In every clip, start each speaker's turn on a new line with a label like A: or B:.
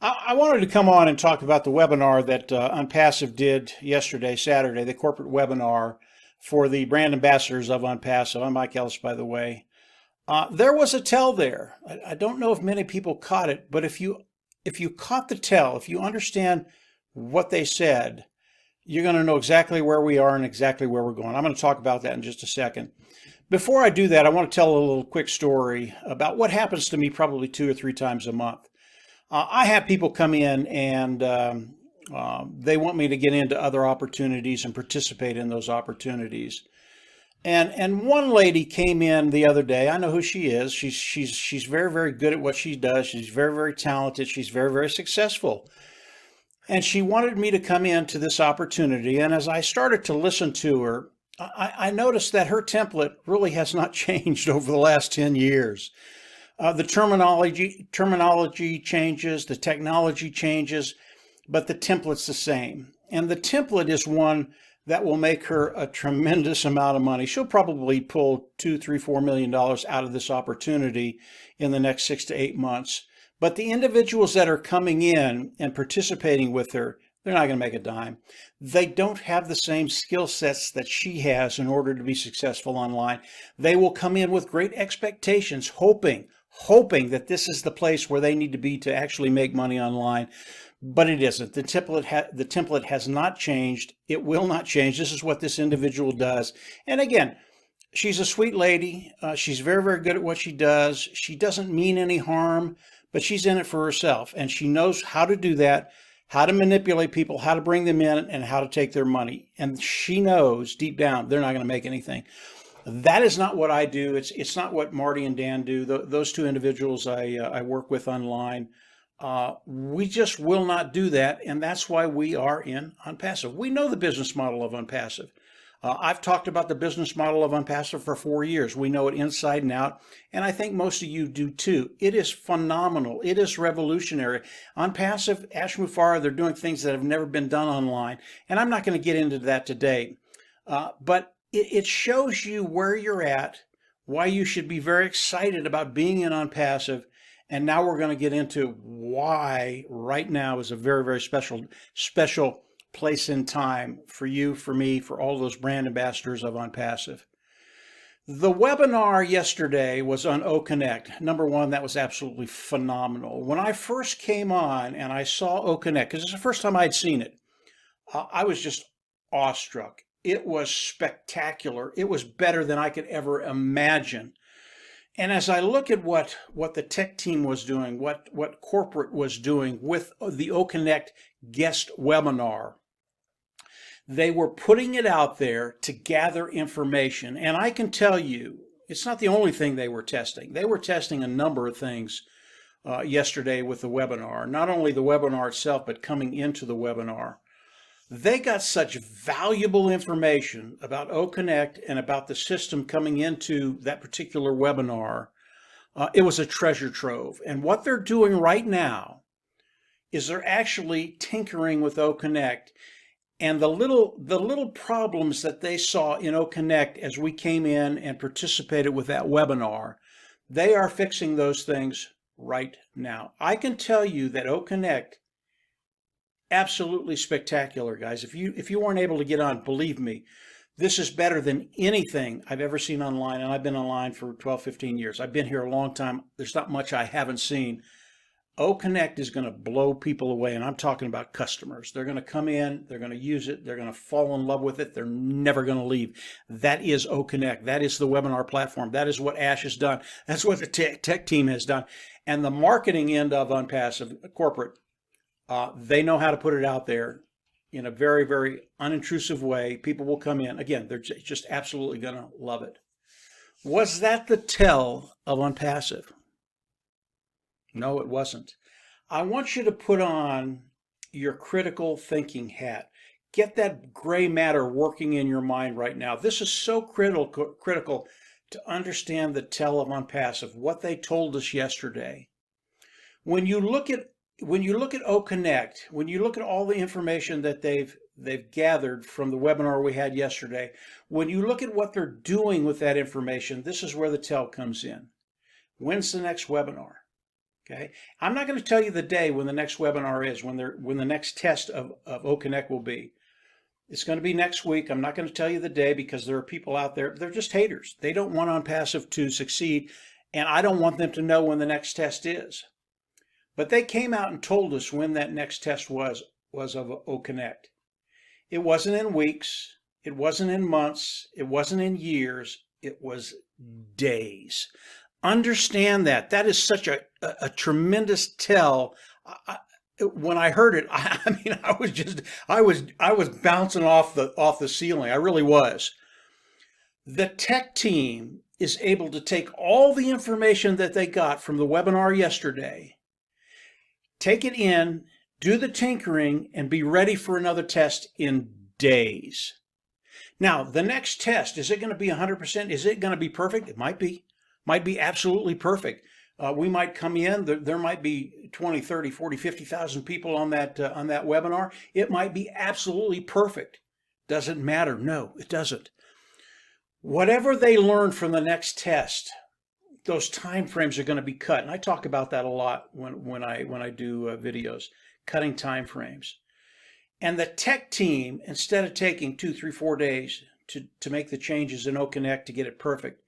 A: I wanted to come on and talk about the webinar that Onpassive did yesterday, Saturday, the corporate webinar for the brand ambassadors of Onpassive. I'm Mike Ellis, by the way. There was a tell there. I don't know if many people caught it, but if you caught the tell, if you understand what they said, you're going to know exactly where we are and exactly where we're going. I'm going to talk about that in just a second. Before I do that, I want to tell a little quick story about what happens to me probably 2 or 3 times a month. I have people come in and they want me to get into other opportunities and participate in those opportunities. And one lady came in the other day. I know who she is. She's very, very good at what she does. She's very, very talented. She's very, very successful. And she wanted me to come into this opportunity. And as I started to listen to her, I noticed that her template really has not changed over the last 10 years. The terminology changes, the technology changes, but the template's the same. And the template is one that will make her a tremendous amount of money. She'll probably pull $2, $3, $4 million out of this opportunity in the next 6 to 8 months. But the individuals that are coming in and participating with her, they're not going to make a dime. They don't have the same skill sets that she has in order to be successful online. They will come in with great expectations, hoping that this is the place where they need to be to actually make money online, but it isn't. The template has not changed. It will not change. This is what this individual does. And again, she's a sweet lady. She's very, very good at what she does. She doesn't mean any harm, but she's in it for herself, and she knows how to do that, how to manipulate people, how to bring them in, and how to take their money. And she knows deep down they're not going to make anything. That is not what I do. It's not what Marty and Dan do. Those two individuals I work with online. We just will not do that, and that's why we are in Onpassive. We know the business model of Onpassive. I've talked about the business model of Onpassive for 4 years. We know it inside and out, and I think most of you do too. It is phenomenal. It is revolutionary. Onpassive, Ashmufara, they're doing things that have never been done online, and I'm not going to get into that today, but it shows you where you're at, why you should be very excited about being in Onpassive, and now we're going to get into why right now is a very, very special place in time for you, for me, for all those brand ambassadors of Onpassive. The webinar yesterday was on OConnect. Number one, that was absolutely phenomenal. When I first came on and I saw OConnect, because it's the first time I'd seen it, I was just awestruck. It was spectacular. It was better than I could ever imagine. And as I look at what the tech team was doing, what corporate was doing with the OConnect guest webinar, they were putting it out there to gather information. And I can tell you, it's not the only thing they were testing. They were testing a number of things yesterday with the webinar, not only the webinar itself, but coming into the webinar. They got such valuable information about OConnect and about the system coming into that particular webinar. It was a treasure trove. And what they're doing right now is they're actually tinkering with OConnect. And the little problems that they saw in OConnect as we came in and participated with that webinar, they are fixing those things right now. I can tell you that OConnect, absolutely spectacular, guys. If you weren't able to get on, believe me, this is better than anything I've ever seen online, and I've been online for 12, 15 years. I've been here a long time. There's not much I haven't seen. OConnect is going to blow people away, and I'm talking about customers. They're going to come in, they're going to use it, they're going to fall in love with it, they're never going to leave. That is OConnect. That is the webinar platform. That is what Ash has done. That's what the tech team has done. And the marketing end of Onpassive corporate, they know how to put it out there in a very, very unintrusive way. People will come in. Again, they're just absolutely going to love it. Was that the tell of Onpassive? No, it wasn't. I want you to put on your critical thinking hat. Get that gray matter working in your mind right now. This is so critical to understand the tell of Onpassive, what they told us yesterday. When you look at OConnect, when you look at all the information that they've gathered from the webinar we had yesterday, when you look at what they're doing with that information, this is where the tell comes in. When's the next webinar? Okay, I'm not going to tell you the day when the next webinar is, when the next test of OConnect will be. It's going to be next week. I'm not going to tell you the day because there are people out there, they're just haters. They don't want Onpassive to succeed, and I don't want them to know when the next test is. But they came out and told us when that next test was of OConnect. It wasn't in weeks, it wasn't in months, it wasn't in years, it was days. Understand that. That is such a tremendous tell. When I heard it, I mean, I was bouncing off the ceiling. I really was. The tech team is able to take all the information that they got from the webinar yesterday, take it in, do the tinkering, and be ready for another test in days. Now, the next test, is it going to be 100%? Is it going to be perfect? It might be. Might be absolutely perfect. We might come in, there might be 20, 30, 40, 50,000 people on that webinar. It might be absolutely perfect. Doesn't matter. No, it doesn't. Whatever they learn from the next test, those time frames are going to be cut. And I talk about that a lot when I do videos, cutting time frames. And the tech team, instead of taking 2, 3, 4 days to make the changes in OConnect to get it perfect,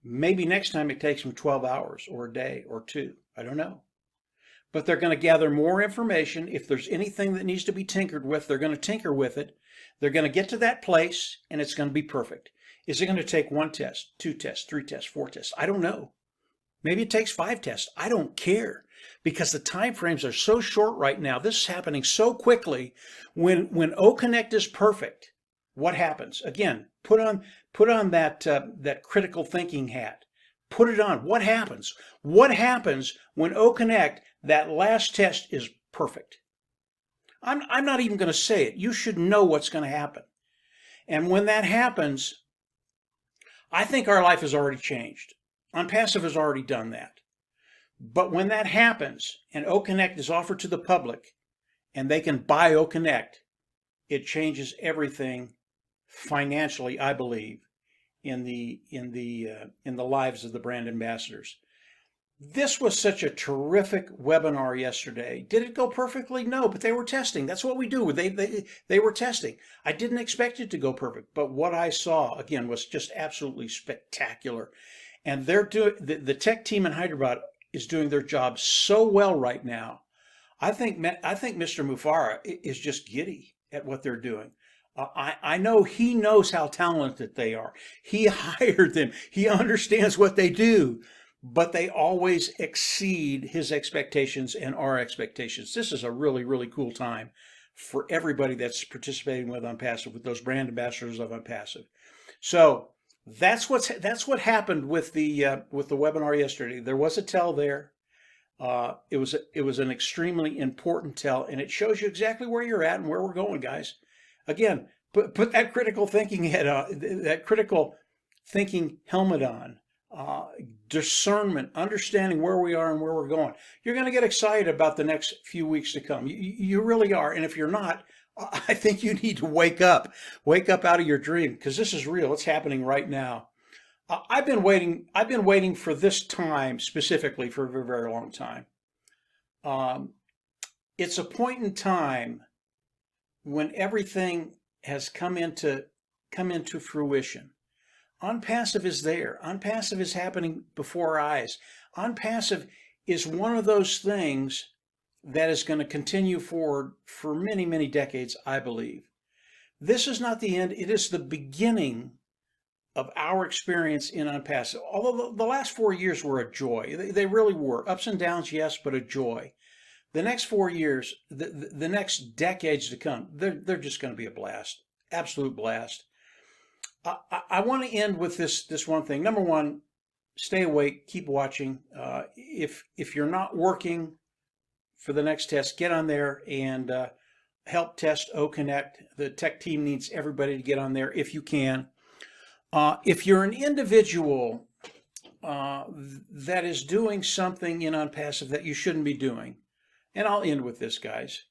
A: maybe next time it takes them 12 hours or a day or 2. I don't know. But they're going to gather more information. If there's anything that needs to be tinkered with, they're going to tinker with it. They're going to get to that place, and it's going to be perfect. Is it going to take 1 test, 2 tests, 3 tests, 4 tests? I don't know. Maybe it takes 5 tests. I don't care, because the time frames are so short right now. This is happening so quickly. When OConnect is perfect, what happens? Again, put on that critical thinking hat. Put it on. What happens? What happens when OConnect, that last test, is perfect? I'm not even going to say it. You should know what's going to happen. And when that happens, I think our life has already changed. Onpassive has already done that. But when that happens and OConnect is offered to the public and they can buy OConnect, it changes everything financially, I believe, in the lives of the brand ambassadors. This was such a terrific webinar yesterday. Did it go perfectly? No, but they were testing. That's what we do. They were testing. I didn't expect it to go perfect, but what I saw, again, was just absolutely spectacular. And they're doing, the tech team in Hyderabad is doing their job so well right now. I think Mr. Mufara is just giddy at what they're doing. I know he knows how talented they are. He hired them. He understands what they do, but they always exceed his expectations and our expectations. This is a really, really cool time for everybody that's participating with Onpassive, with those brand ambassadors of Onpassive. So that's what happened with the webinar yesterday. There was a tell there. It was an extremely important tell, and it shows you exactly where you're at and where we're going, guys. Again, put that critical thinking head on, that critical thinking helmet on. Discernment, understanding where we are and where we're going. You're going to get excited about the next few weeks to come. You really are. And if you're not, I think you need to wake up out of your dream, because this is real. It's happening right now. I've been waiting for this time specifically for a very, very long time. It's a point in time when everything has come into fruition. Onpassive is there. Onpassive is happening before our eyes. Onpassive is one of those things that is going to continue forward for many, many decades, I believe. This is not the end. It is the beginning of our experience in Onpassive. Although the last 4 years were a joy. They really were. Ups and downs, yes, but a joy. The next 4 years, the next decades to come, they're just going to be a blast. Absolute blast. I want to end with this one thing. Number one, stay awake, keep watching. If you're not working for the next test, get on there and help test OConnect. The tech team needs everybody to get on there if you can. If you're an individual that is doing something in Onpassive that you shouldn't be doing, and I'll end with this, guys.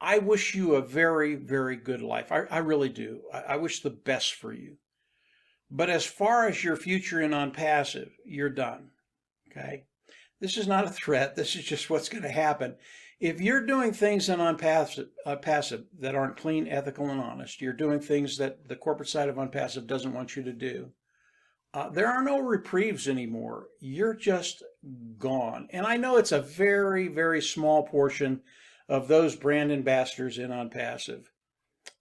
A: I wish you a very, very good life. I really do. I wish the best for you. But as far as your future in Onpassive, you're done. Okay. This is not a threat. This is just what's going to happen. If you're doing things in Onpassive that aren't clean, ethical, and honest, you're doing things that the corporate side of Onpassive doesn't want you to do, there are no reprieves anymore. You're just gone. And I know it's a very, very small portion of those brand ambassadors in Onpassive.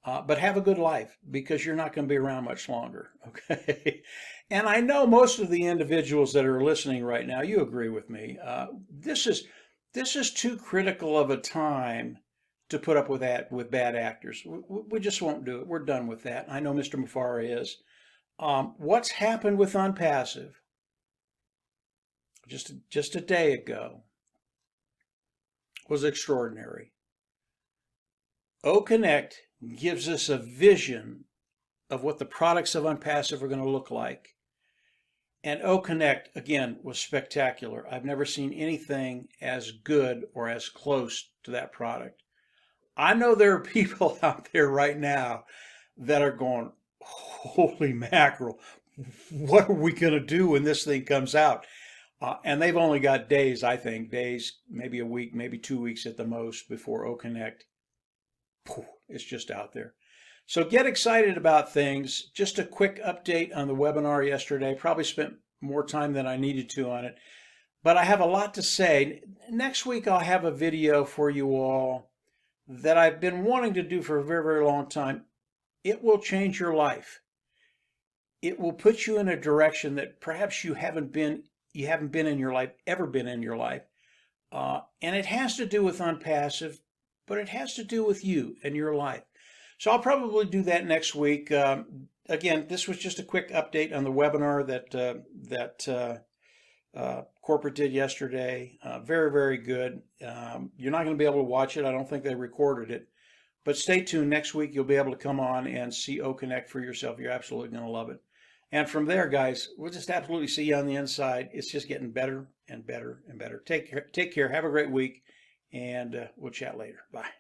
A: But have a good life, because you're not going to be around much longer, okay? And I know most of the individuals that are listening right now, you agree with me. This is too critical of a time to put up with that with bad actors. We just won't do it. We're done with that. I know Mr. Mufara is. What's happened with Onpassive just a day ago was extraordinary. OConnect gives us a vision of what the products of Onpassive are going to look like. And OConnect, again, was spectacular. I've never seen anything as good or as close to that product. I know there are people out there right now that are going, holy mackerel, what are we going to do when this thing comes out? And they've only got days, I think, days, maybe a week, maybe 2 weeks at the most before OConnect. It's just out there. So get excited about things. Just a quick update on the webinar yesterday. Probably spent more time than I needed to on it, but I have a lot to say. Next week I'll have a video for you all that I've been wanting to do for a very, very long time. It will change your life. It will put you in a direction that perhaps you haven't been in your life, ever been in your life. And it has to do with Onpassive, but it has to do with you and your life. So I'll probably do that next week. Again, this was just a quick update on the webinar that corporate did yesterday. Very, very good. You're not going to be able to watch it. I don't think they recorded it. But stay tuned. Next week, you'll be able to come on and see OConnect for yourself. You're absolutely going to love it. And from there, guys, we'll just absolutely see you on the inside. It's just getting better and better and better. Take care. Have a great week. And we'll chat later. Bye.